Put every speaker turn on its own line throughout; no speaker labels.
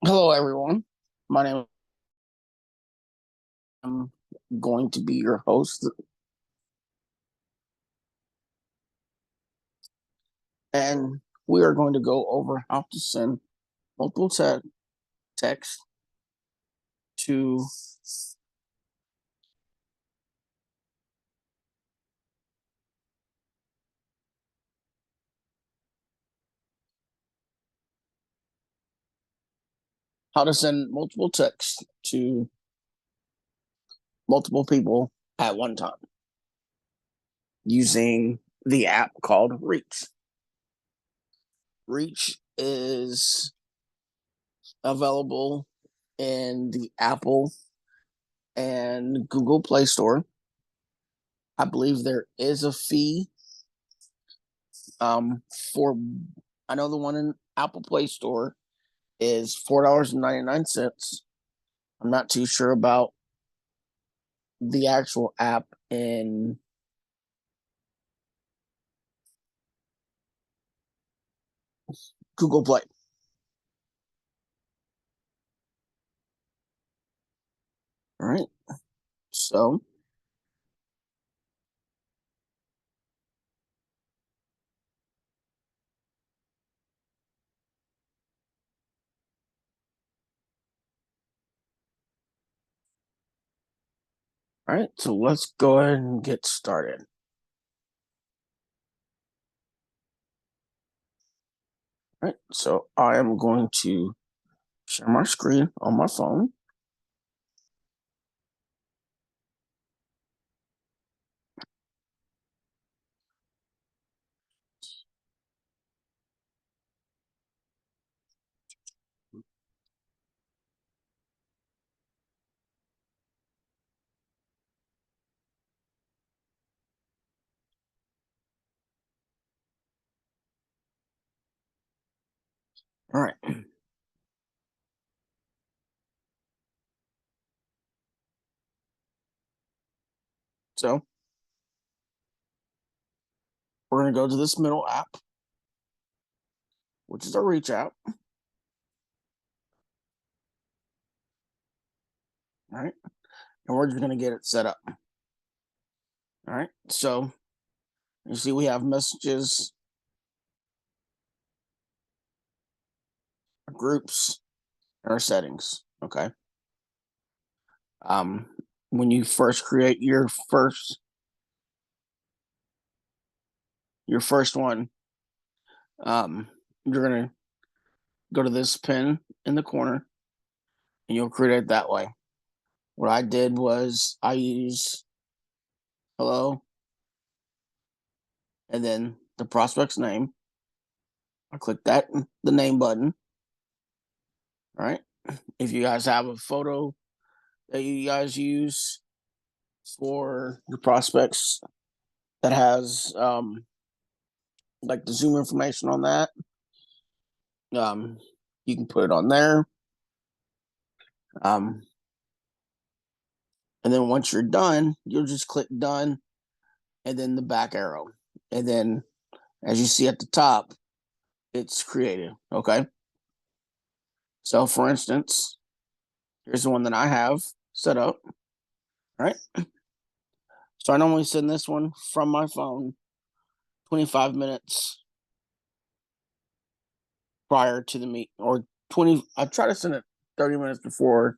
Hello, everyone. My name I'm going to be your host, and we are going to go over how to send multiple text to how to send multiple texts to multiple people at one time using the app called Reach. Reach is available in the Apple and Google Play Store. I believe there is a fee for I know the one in Apple Play Store is $4.99. I'm not too sure about the actual app in Google Play. All right. So, all right. So let's go ahead and get started. All right. So I am going to share my screen on my phone. All right. So we're going to go to this middle app, which is a Reach app. All right. And we're just going to get it set up. All right. So you see, we have messages, groups, and our settings. Okay. Um, when you first create your first one, you're gonna go to this pin in the corner and you'll create it that way. What I did was I use hello and then the prospect's name. I click that the name button. All right. If you guys have a photo that you guys use for your prospects that has like the Zoom information on that, um, you can put it on there. Um, and then once you're done, you'll just click done and then the back arrow. And then as you see at the top, it's created. Okay. So for instance, here's the one that I have set up. All right. So I normally send this one from my phone 25 minutes prior to the meet or 20. I try to send it 30 minutes before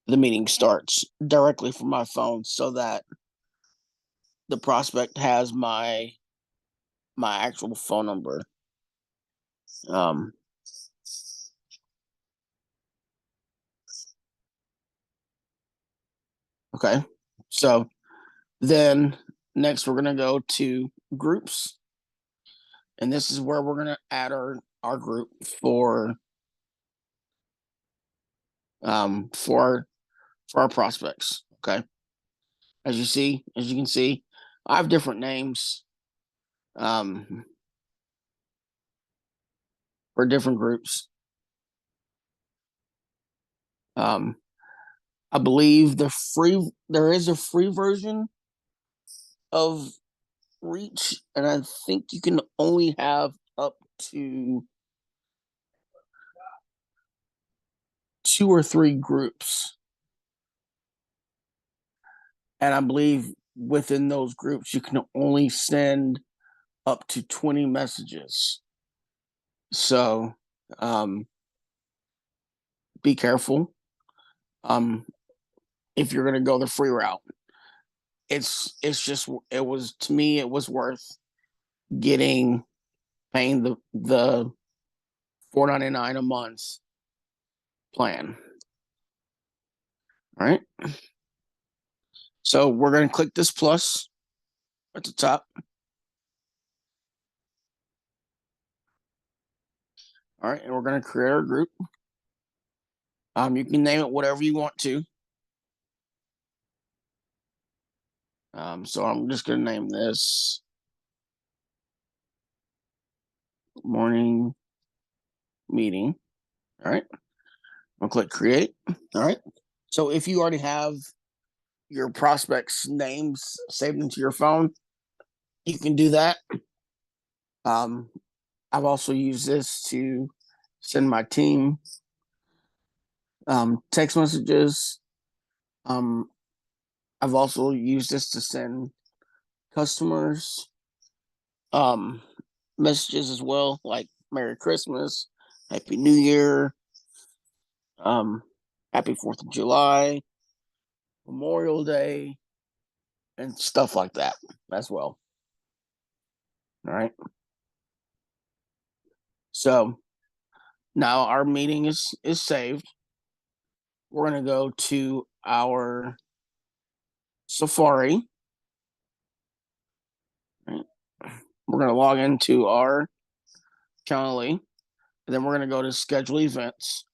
the meeting starts directly from my phone so that the prospect has my actual phone number. Um, okay. So then next we're gonna go to groups, and this is where we're gonna add our group for our prospects. Okay, as you can see, I have different names um, for different groups. Um, I believe there is a free version of Reach, and I think you can only have up to 2 or 3 groups. And I believe within those groups, you can only send up to 20 messages. So be careful. If you're going to go the free route, it's just, it was, to me, it was worth paying the $4.99 a month plan. All right. So we're going to click this plus at the top. All right. And we're going to create our group. You can name it whatever you want to. So I'm just going to name this morning meeting. All right. I'll click create. All right. So if you already have your prospects' names saved into your phone, you can do that. I've also used this to send my team text messages. I've also used this to send customers messages as well, like Merry Christmas, Happy New Year, Happy 4th of July, Memorial Day, and stuff like that as well. All right. So now our meeting is saved. We're going to go to our Safari. Right. We're going to log into our Calendly, and then we're going to go to schedule events.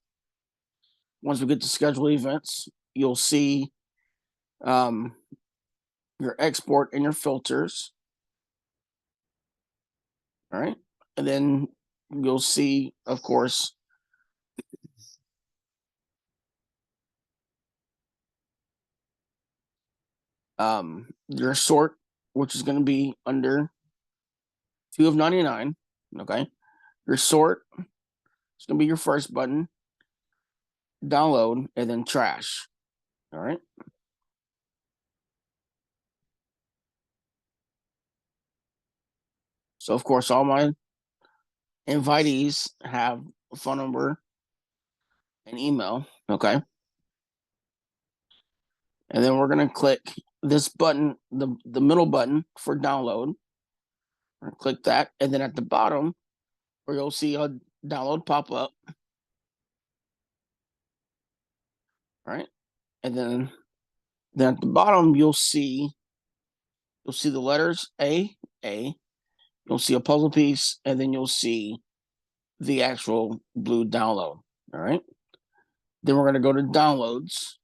Once we get to schedule events, you'll see your export and your filters. All right. And then you'll see, of course, your sort, which is going to be under 2 of 99. Okay. Your sort is going to be your first button, download, and then trash. All right. So, of course, all my invitees have a phone number and email. Okay. And then we're going to click this button, the middle button for download. We're going to click that. And then at the bottom, where you'll see a download pop up. All right. And then at the bottom, you'll see the letters A. You'll see a puzzle piece, and then you'll see the actual blue download. All right. Then we're going to go to downloads.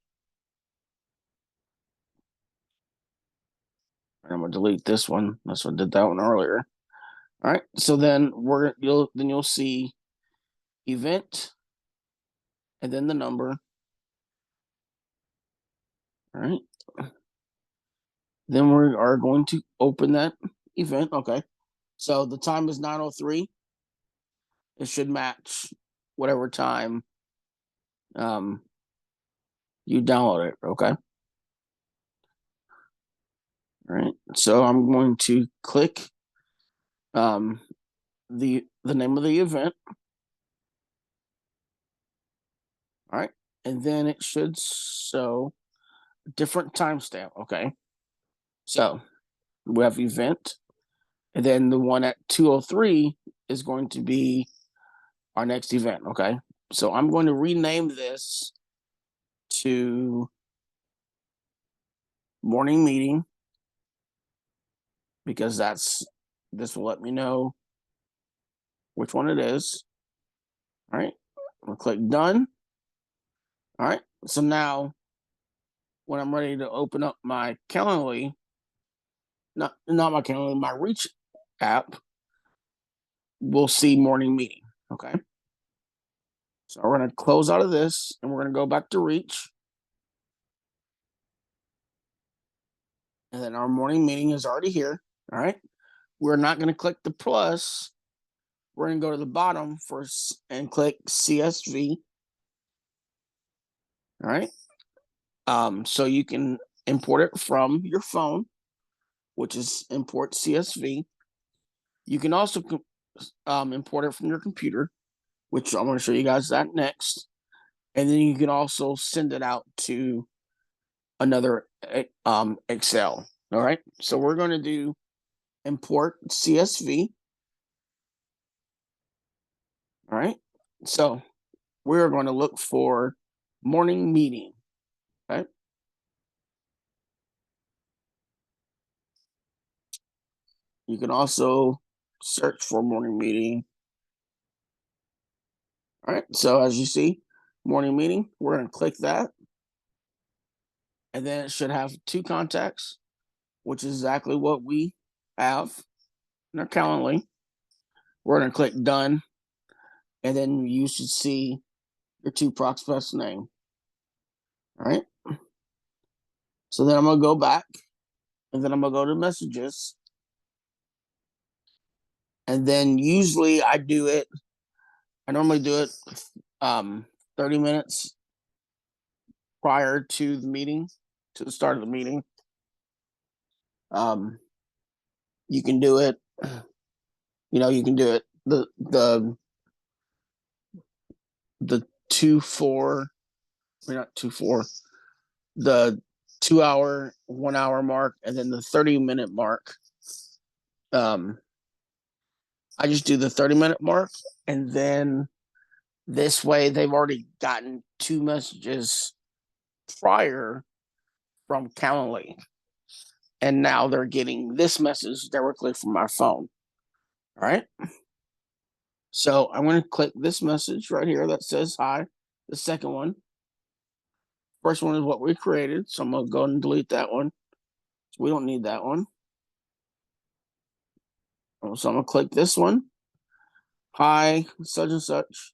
I'm going to delete this one. That's what I did that one earlier. All right. So then you'll see event, and then the number. All right. Then we are going to open that event. Okay. So the time is 9:03. It should match whatever time you download it. Okay. All right. So I'm going to click the name of the event. All right. And then it should show a different timestamp. Okay. So we have event, and then the one at 2:03 is going to be our next event. Okay. So I'm going to rename this to morning meeting, because this will let me know which one it is. All right. We'll click done. All right. So now when I'm ready to open up my Calendly, not my Calendly, my Reach app, we'll see morning meeting. Okay. So we're going to close out of this, and we're going to go back to Reach. And then our morning meeting is already here. All right. We're not going to click the plus. We're going to go to the bottom first and click CSV. All right. So you can import it from your phone, which is import CSV. You can also import it from your computer, which I'm going to show you guys that next. And then you can also send it out to another Excel. All right. So we're going to do import CSV. All right. So we're going to look for morning meeting. Okay. You can also search for morning meeting. All right. So as you see, morning meeting, we're going to click that. And then it should have two contacts, which is exactly what we have in our Calendly. We're going to click done. And then you should see your two prospects name. All right. So then I'm going to go back and then I'm going to go to messages. And then usually I normally do it 30 minutes prior to the meeting, to the start of the meeting. You can do it, you can do it the 2 4, not 2 4, the 2 hour, 1 hour mark, and then the 30-minute mark. I just do the 30-minute mark, and then this way they've already gotten two messages prior from Calendly, and now they're getting this message directly from my phone. All right. So I'm going to click this message right here that says hi. The second one. First one is what we created. So I'm going to go and delete that one. So we don't need that one. So I'm going to click this one. Hi, such and such.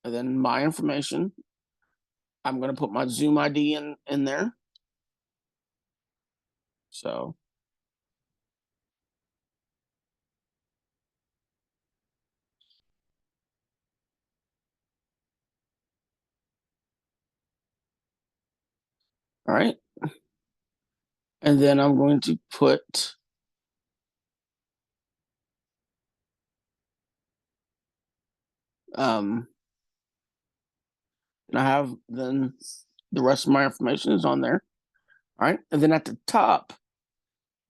And then my information. I'm going to put my Zoom ID in there. So, all right. And then I'm going to put and I have then the rest of my information is on there. All right. And then at the top,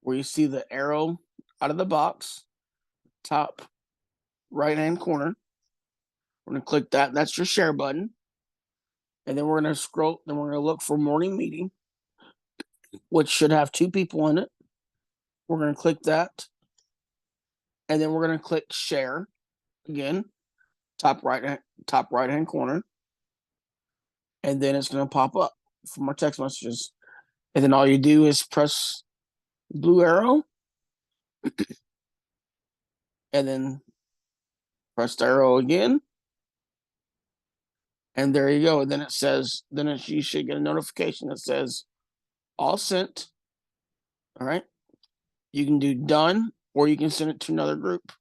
where you see the arrow out of the box, top right hand corner, we're going to click that. That's your share button. And then we're going to scroll. Then we're going to look for morning meeting, which should have two people in it. We're going to click that. And then we're going to click share again, top right hand corner. And then it's going to pop up from our text messages. And then all you do is press blue arrow and then press the arrow again. And there you go. And then it says, you should get a notification that says all sent. All right. You can do done or you can send it to another group.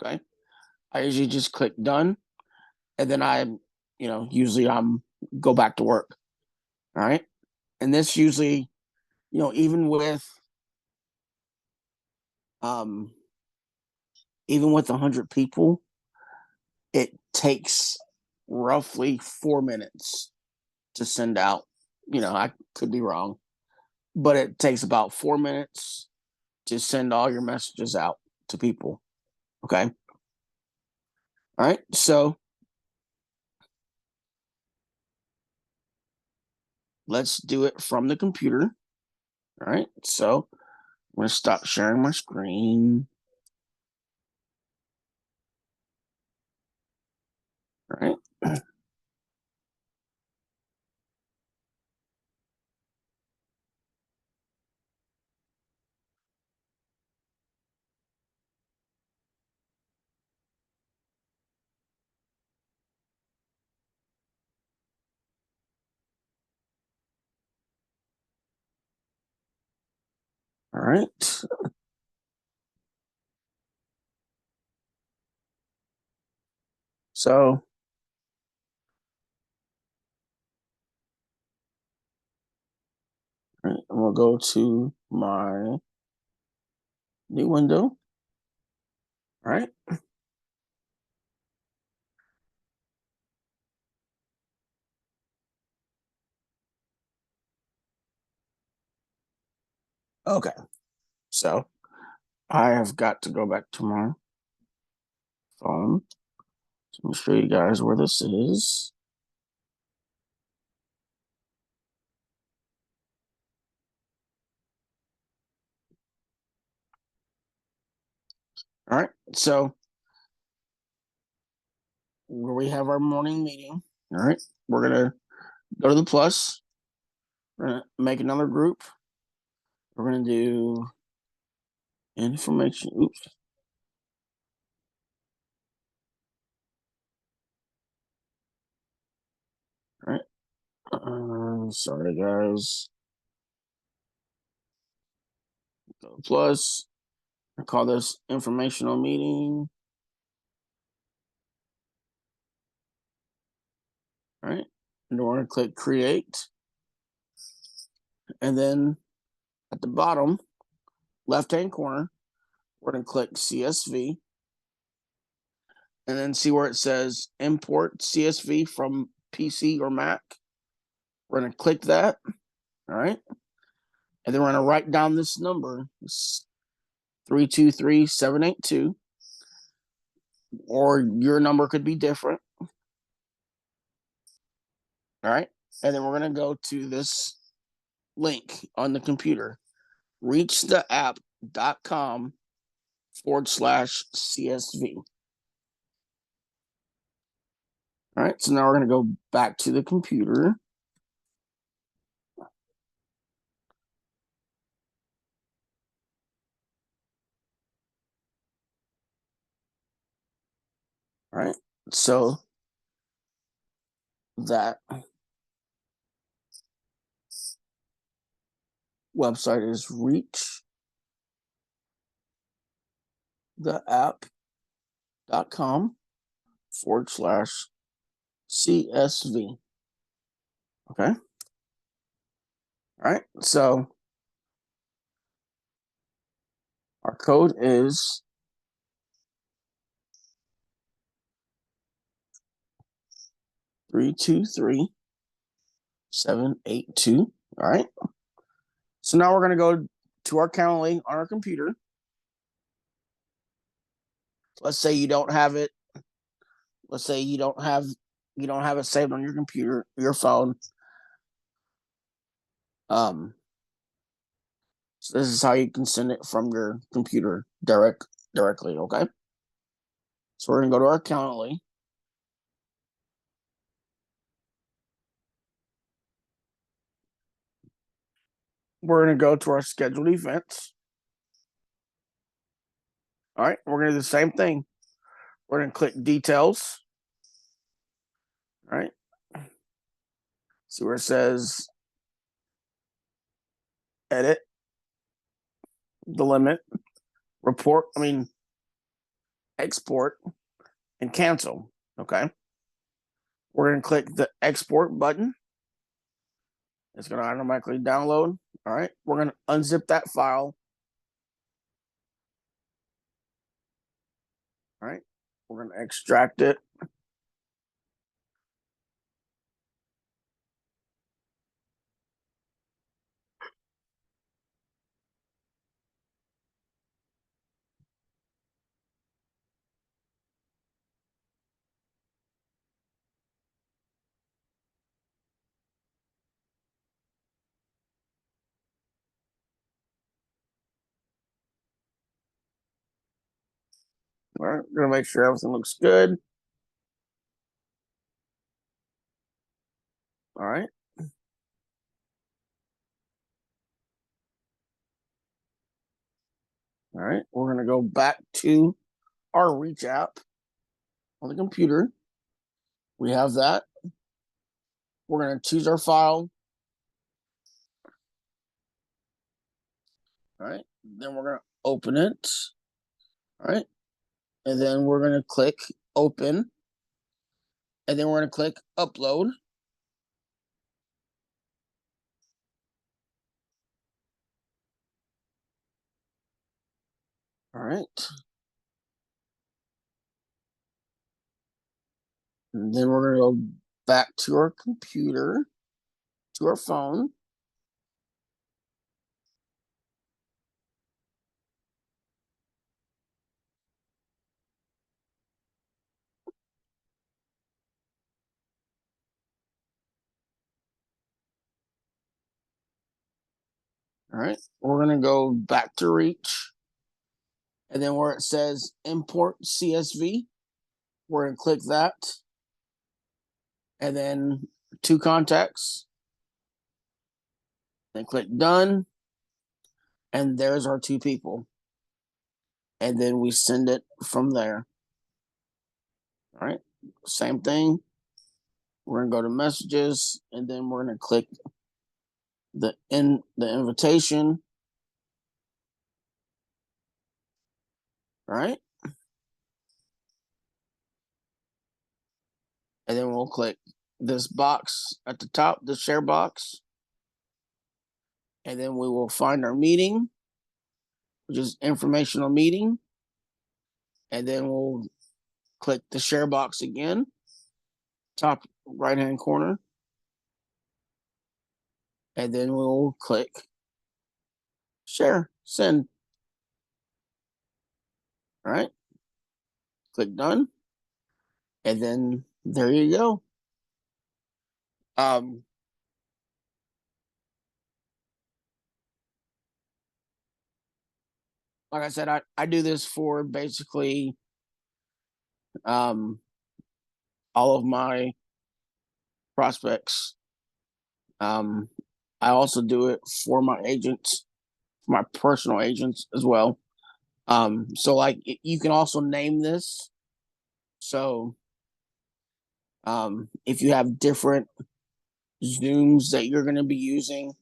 Okay. I usually just click done and then usually go back to work. All right. And this usually, even with 100 people, it takes roughly 4 minutes to send out. I could be wrong, but it takes about 4 minutes to send all your messages out to people. Okay. All right. So let's do it from the computer. All right. So I'm going to stop sharing my screen. All right. All right. So go to my new window. All right. Okay. So I have got to go back to my phone. So let me show you guys where this is. All right. So where we have our morning meeting. All right. We're gonna go to the plus. We're gonna make another group. We're gonna do information. Oops. All right. Sorry, guys. Go to plus. I call this informational meeting. All right. And we're gonna click create. And then at the bottom left-hand corner, we're gonna click CSV. And then see where it says import CSV from PC or Mac. We're going to click that. All right. And then we're going to write down this number, 323782, or your number could be different. All right. And then we're going to go to this link on the computer, reachtheapp.com/CSV. All right. So now we're going to go back to the computer. All right. So that website is reachtheapp.com/CSV. Okay. All right. So our code is 323782. All right. So now we're going to go to our Calendly on our computer. Let's say you don't have it. Let's say you don't have it saved on your computer, your phone. So this is how you can send it from your computer directly. Okay. So we're gonna go to our Calendly. We're gonna go to our scheduled events. All right. We're gonna do the same thing. We're gonna click details. All right. See where it says edit the limit, export and cancel. Okay. We're going to click the export button. It's going to automatically download. All right. We're going to unzip that file. All right. We're going to extract it. All right. We're going to make sure everything looks good. All right. All right. We're going to go back to our Reach app on the computer. We have that. We're going to choose our file. All right. Then we're going to open it. All right. And then we're going to click open. And then we're going to click upload. All right. And then we're going to go back to our computer, to our phone. All right. We're going to go back to Reach. And then where it says import CSV, we're going to click that. And then two contacts. Then click done. And there's our two people. And then we send it from there. All right. Same thing. We're going to go to messages. And then we're going to click the invitation. All right. And then we'll click this box at the top, the share box. And then we will find our meeting, which is informational meeting. And then we'll click the share box again, top right hand corner. And then we'll click share, send. All right. Click done. And then there you go. Like I said, I do this for basically all of my prospects. I also do it for my agents, my personal agents as well. So like you can also name this. So if you have different Zooms that you're going to be using,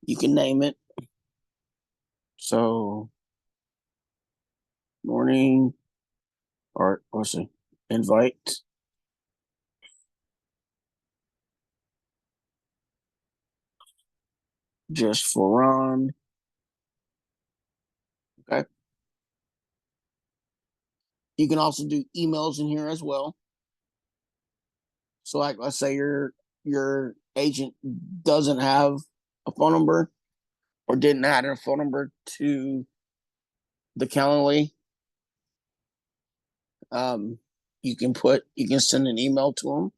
you can name it. So morning, or let's see, invite just for Ron. Okay. You can also do emails in here as well. So like let's say your agent doesn't have a phone number or didn't add a phone number to the Calendly. You can send an email to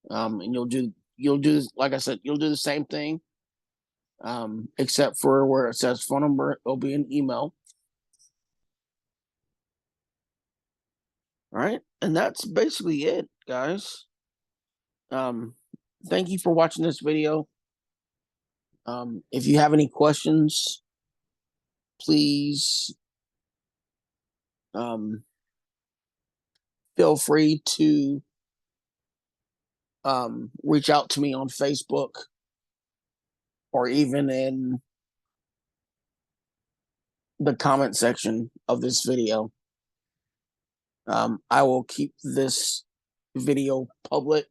them. And you'll do like I said, you'll do the same thing. Except for where it says phone number, it'll be an email. All right. And that's basically it, guys. Um, thank you for watching this video. If you have any questions, please feel free to reach out to me on Facebook or even in the comment section of this video. I will keep this video public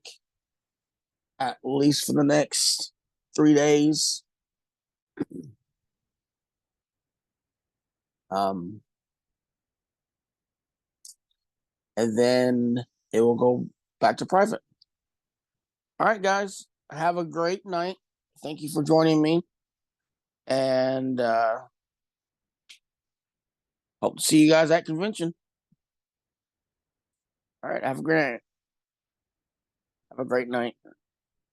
at least for the next 3 days. Um, and then it will go back to private. All right, guys, have a great night. Thank you for joining me. And hope to see you guys at convention. All right, have a great night.